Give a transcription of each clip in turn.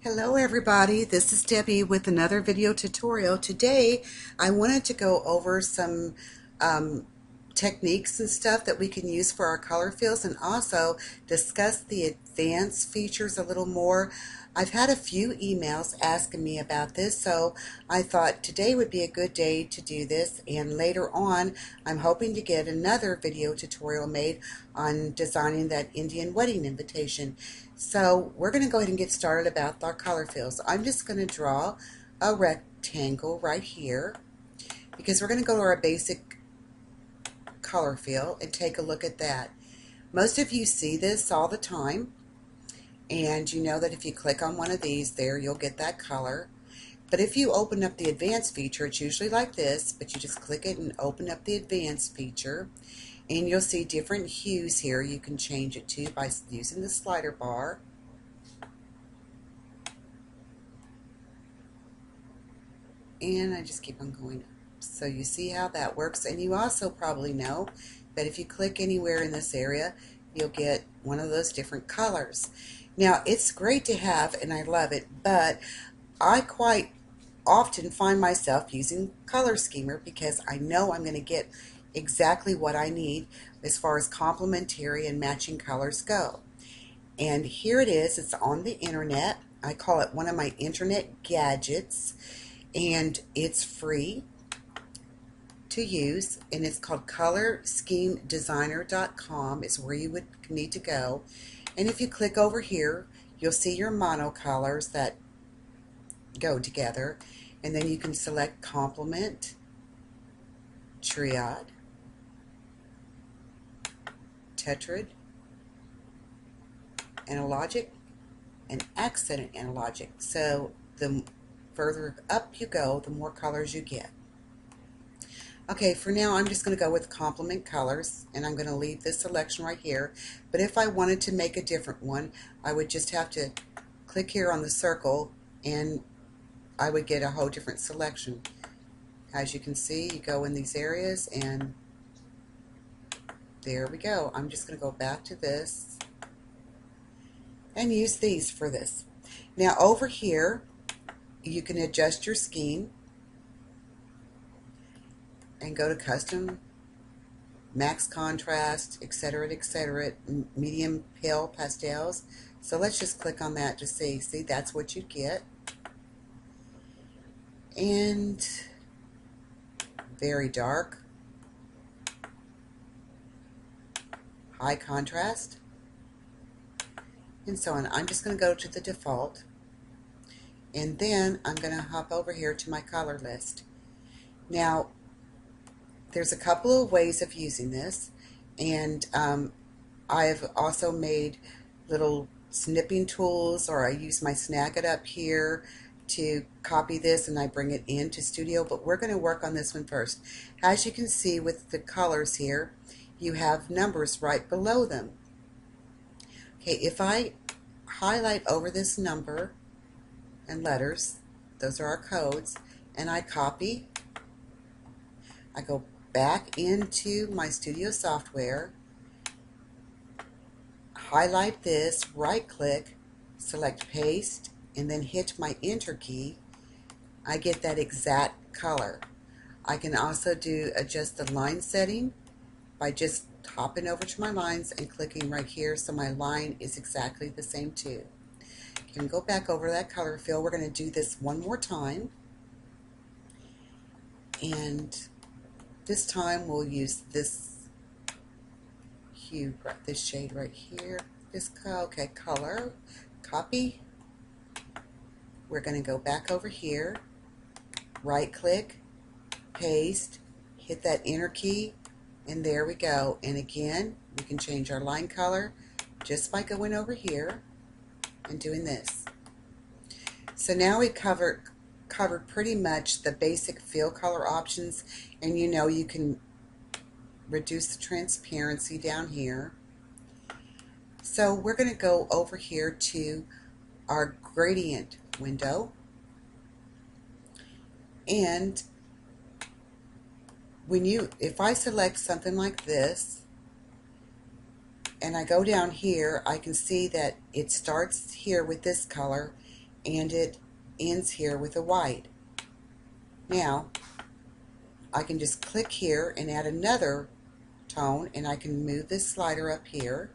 Hello everybody, this is Debbie with another video tutorial. Today I wanted to go over some techniques and stuff that we can use for our color fills and also discuss the advanced features a little more. I've had a few emails asking me about this, so I thought today would be a good day to do this, and later on I'm hoping to get another video tutorial made on designing that Indian wedding invitation. So we're going to go ahead and get started about our color fills. I'm just going to draw a rectangle right here because we're going to go to our basic color fill and take a look at that. Most of you see this all the time, and you know that if you click on one of these there, you'll get that color. But if you open up the advanced feature, it's usually like this, but you just click it and open up the advanced feature, and you'll see different hues here you can change it to by using the slider bar. And I just keep on going up. So you see how that works, and you also probably know that if you click anywhere in this area, you'll get one of those different colors. Now, it's great to have, and I love it, but I quite often find myself using Color Schemer because I know I'm going to get exactly what I need as far as complementary and matching colors go. And here it is. It's on the internet. I call it one of my internet gadgets, and it's free to use, and it's called colorschemedesigner.com is where you would need to go. And if you click over here, you'll see your monocolors that go together, and then you can select complement, triad, tetrad, analogic, and accented analogic. So the further up you go, the more colors you get. Okay, for now I'm just going to go with complement colors, and I'm going to leave this selection right here. But if I wanted to make a different one, I would just have to click here on the circle, and I would get a whole different selection. As you can see, you go in these areas, and there we go. I'm just going to go back to this and use these for this. Now over here, you can adjust your scheme and go to custom, max contrast, etc., medium pale pastels. So let's just click on that to see. See, that's what you get. And very dark, high contrast, and so on. I'm just going to go to the default, and then I'm going to hop over here to my color list. Now, there's a couple of ways of using this, and I've also made little snipping tools, or I use my Snagit up here to copy this and I bring it into Studio, but we're going to work on this one first. As you can see with the colors here, you have numbers right below them. Okay, if I highlight over this number and letters, those are our codes, and I copy, I go back into my Studio software, highlight this, right click, select paste, and then hit my enter key. I get that exact color. I can also adjust the line setting by just hopping over to my lines and clicking right here, so my line is exactly the same too. You can go back over that color fill. We're going to do this one more time, and this time we'll use this hue, this shade right here. Okay, color, copy. We're going to go back over here, right click, paste, hit that enter key, and there we go. And again, we can change our line color just by going over here and doing this. So now we covered pretty much the basic fill color options, and you know you can reduce the transparency down here. So we're going to go over here to our gradient window, and if I select something like this and I go down here, I can see that it starts here with this color and it ends here with a white. Now I can just click here and add another tone, and I can move this slider up here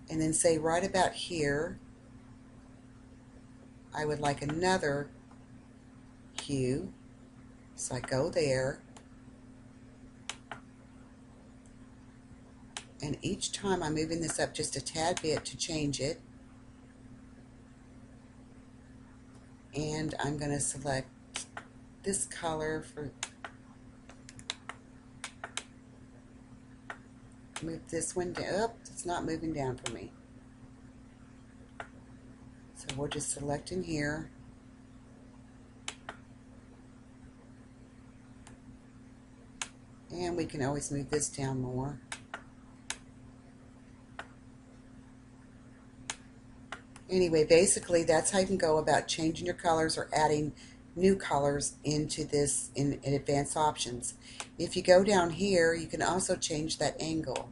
and then say right about here I would like another hue, so I go there, and each time I'm moving this up just a tad bit to change it, and I'm going to select this color for, move this one down. Oh, it's not moving down for me. So we'll just select in here. And we can always move this down more. Anyway, basically that's how you can go about changing your colors or adding new colors into this in advanced options. If you go down here, you can also change that angle.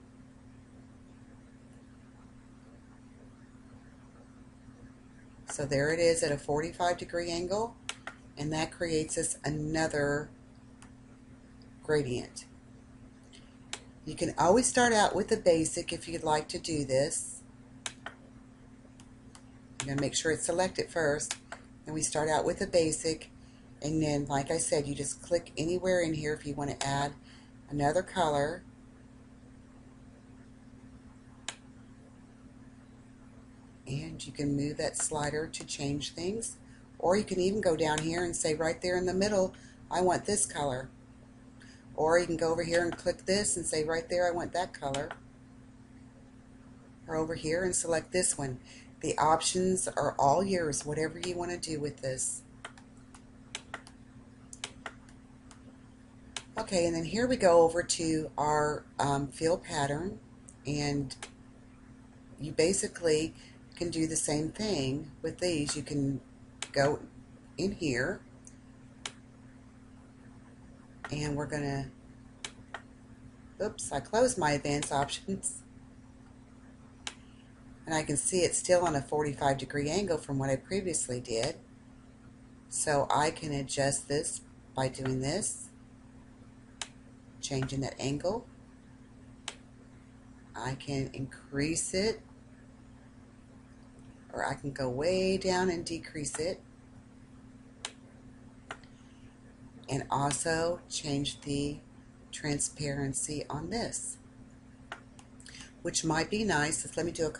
So there it is at a 45-degree angle, and that creates us another gradient. You can always start out with the basic if you'd like to do this. I'm going to make sure it's selected first, and we start out with the basic, and then like I said, you just click anywhere in here if you want to add another color. And you can move that slider to change things, or you can even go down here and say right there in the middle I want this color, or you can go over here and click this and say right there I want that color, or over here and select this one. The options are all yours, whatever you want to do with this. Okay, and then here we go over to our fill pattern, and you basically can do the same thing with these. You can go in here, and we're gonna, oops, I closed my advanced options, and I can see it's still on a 45-degree angle from what I previously did. So I can adjust this by doing this, changing that angle. I can increase it, or I can go way down and decrease it, and also change the transparency on this, which might be nice. Let me do a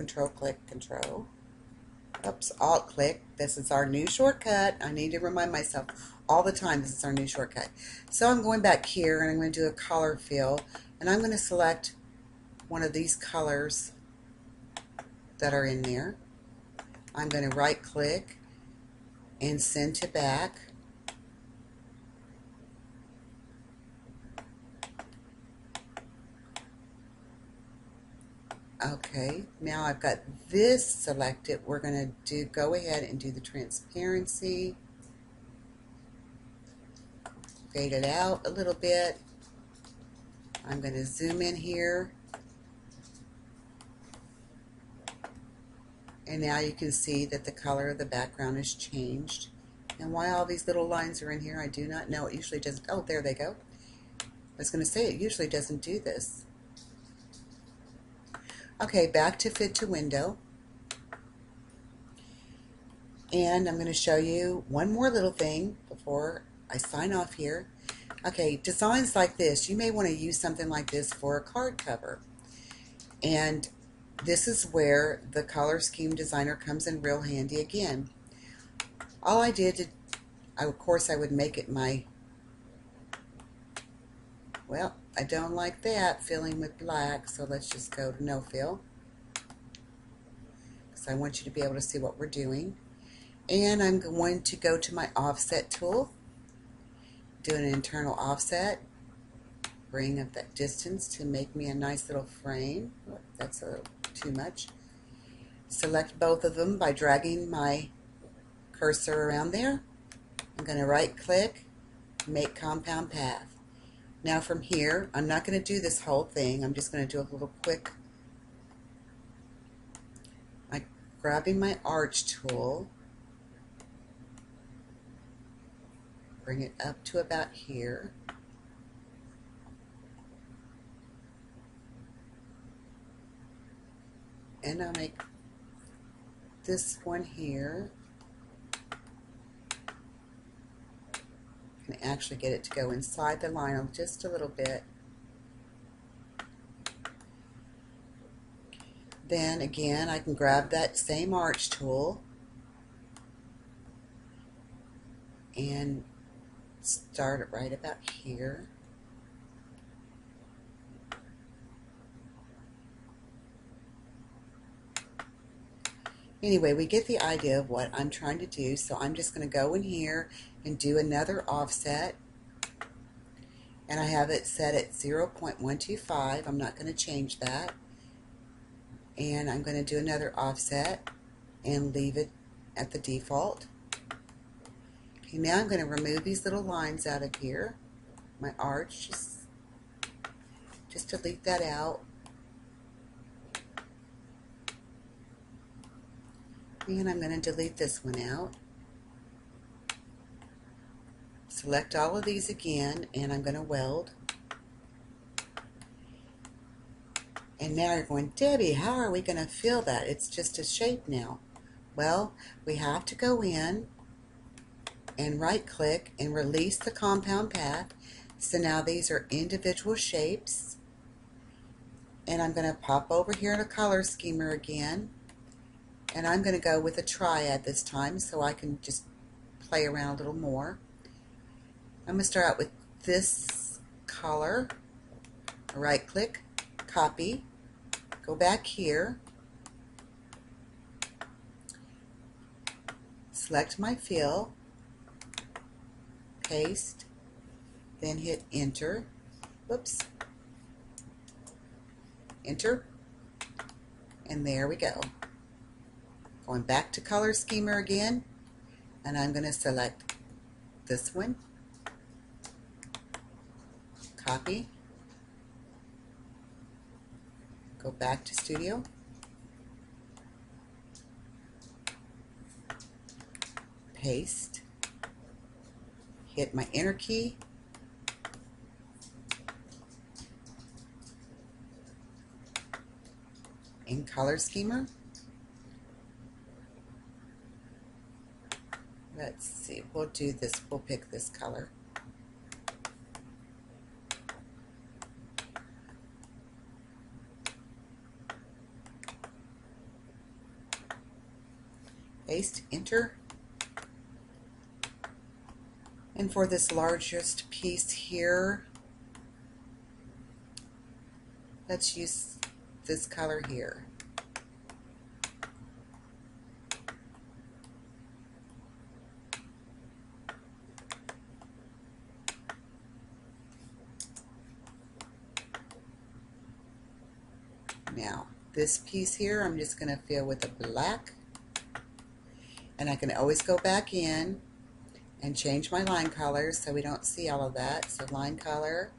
Alt click. This is our new shortcut. I need to remind myself all the time this is our new shortcut. So I'm going back here and I'm going to do a color fill, and I'm going to select one of these colors that are in there. I'm going to right click and send to back. Okay, now I've got this selected. We're going to go ahead and do the transparency. Fade it out a little bit. I'm going to zoom in here. And now you can see that the color of the background has changed. And why all these little lines are in here, I do not know. It usually doesn't. Oh, there they go. I was going to say it usually doesn't do this. Okay, back to fit to window. And I'm going to show you one more little thing before I sign off here. Okay, designs like this, you may want to use something like this for a card cover. And this is where the color scheme designer comes in real handy again. All I did, of course I would make it my, well, I don't like that filling with black, so let's just go to no fill, because I want you to be able to see what we're doing. And I'm going to go to my offset tool, do an internal offset, bring up that distance to make me a nice little frame. Oh, that's a little too much. Select both of them by dragging my cursor around there. I'm going to right click, make compound path. Now from here, I'm not going to do this whole thing. I'm just going to do a little quick grabbing my arch tool, bring it up to about here. And I'll make this one here. I can actually get it to go inside the line just a little bit. Then again, I can grab that same arch tool and start it right about here. Anyway, we get the idea of what I'm trying to do, so I'm just going to go in here and do another offset. And I have it set at 0.125. I'm not going to change that. And I'm going to do another offset and leave it at the default. Okay, now I'm going to remove these little lines out of here. My arch, just delete that out. And I'm going to delete this one out. Select all of these again, and I'm going to weld. And now you're going, Debbie, how are we going to fill that? It's just a shape now. Well, we have to go in and right click and release the compound path. So now these are individual shapes. And I'm going to pop over here to color schemer again. And I'm going to go with a triad this time so I can just play around a little more. I'm going to start out with this color. Right click, copy, go back here, select my fill, paste, then hit enter. Whoops. Enter. And there we go. Going back to color schemer again, and I'm going to select this one, copy, go back to studio, paste, hit my enter key, in color schemer. Let's see, we'll do this, we'll pick this color. Paste, enter. And for this largest piece here, let's use this color here. Now, this piece here, I'm just going to fill with a black. And I can always go back in and change my line colors so we don't see all of that. So line color,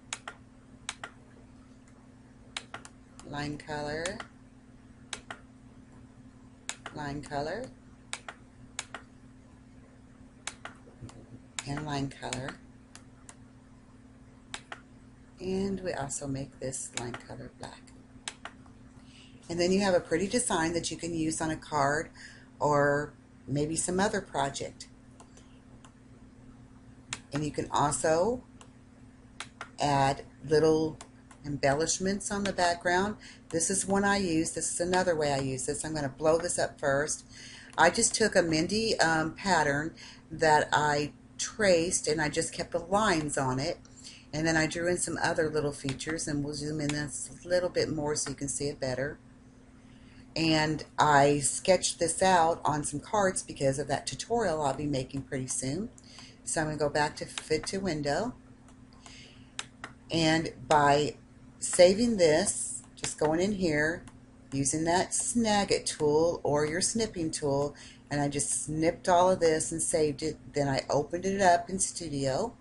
line color, line color, and line color. And we also make this line color black. And then you have a pretty design that you can use on a card or maybe some other project. And you can also add little embellishments on the background. This is one I use. This is another way I use this. I'm going to blow this up first. I just took a Mindy pattern that I traced and I just kept the lines on it. And then I drew in some other little features, and we'll zoom in this a little bit more so you can see it better. And I sketched this out on some cards because of that tutorial I'll be making pretty soon. So I'm going to go back to Fit to Window. And by saving this, just going in here, using that Snag It tool or your snipping tool, and I just snipped all of this and saved it. Then I opened it up in Studio.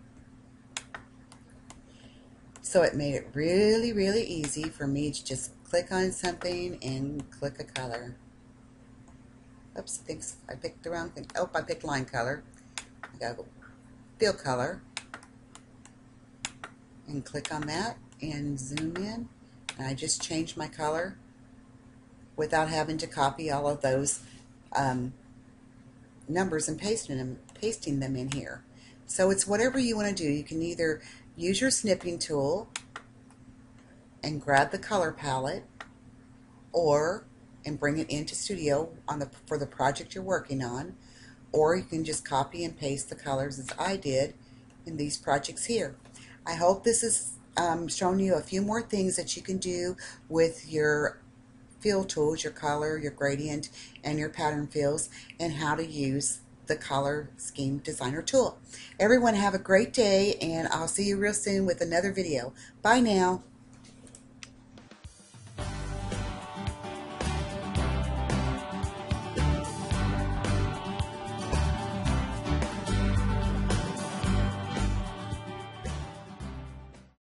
So it made it really, really easy for me to just click on something and click a color. Oops, I think I picked the wrong thing. Oh, I picked line color. I gotta go fill color and click on that and zoom in. And I just changed my color without having to copy all of those numbers and pasting them in here. So it's whatever you want to do. You can either use your snipping tool and grab the color palette, or and bring it into Studio for the project you're working on, or you can just copy and paste the colors as I did in these projects here. I hope this has shown you a few more things that you can do with your fill tools, your color, your gradient, and your pattern fills, and how to use the Color Scheme Designer tool. Everyone have a great day, and I'll see you real soon with another video. Bye now.